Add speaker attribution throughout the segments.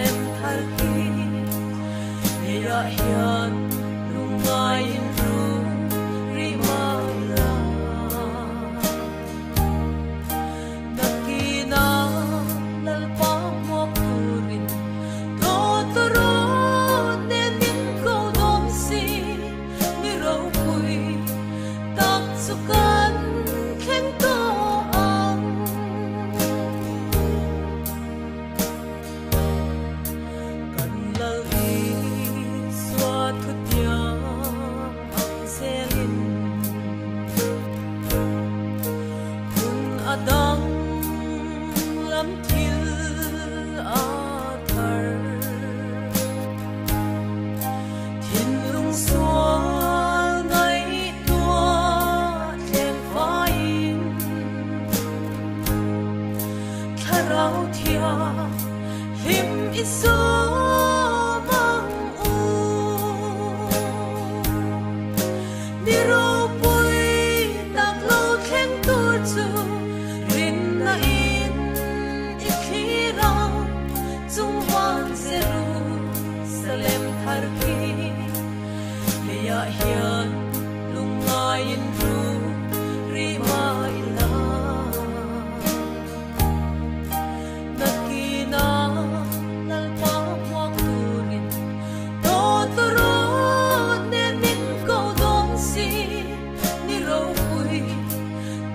Speaker 1: Jerusalem tharki ya hian lungai ru rimala nakina lalpa mo kurin totoro ne nin ko dom si ni ro kui tak sukan khen to ang kan lal i swat kutya ang selin kun adang lam thil a thar thiên lung sual ngai tua tlem vain tharau thia him isu mang u ni ro pui tak lo khen tur chu rin na in ikhira chung wan Jerusalem tharki leya hian lungai in ru rima ila nakina lalpa mo turin totoro ne nin ko dom si ni ro pui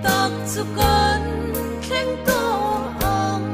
Speaker 1: tak chukan khen to ang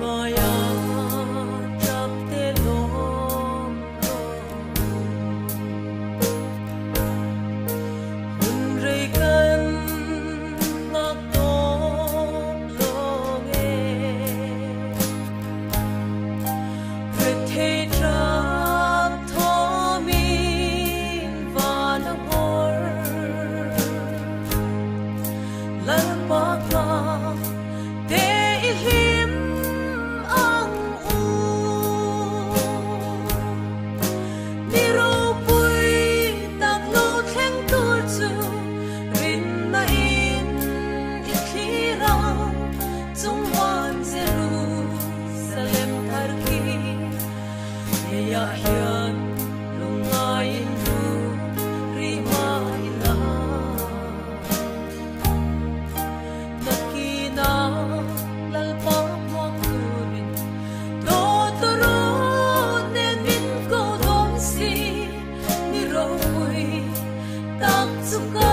Speaker 1: Raya tak telom hun rei kan nak tom long e ve thei tram thomin van hor lan pa ka te him ang u ni ro pui tak lo khen tur chu rin na in ikhira chung wan Jerusalem tharki ya hian lungai in ru rima ila nakina lalpa mo kurin totoro ne nin ko dom si ni ro pui tak chukan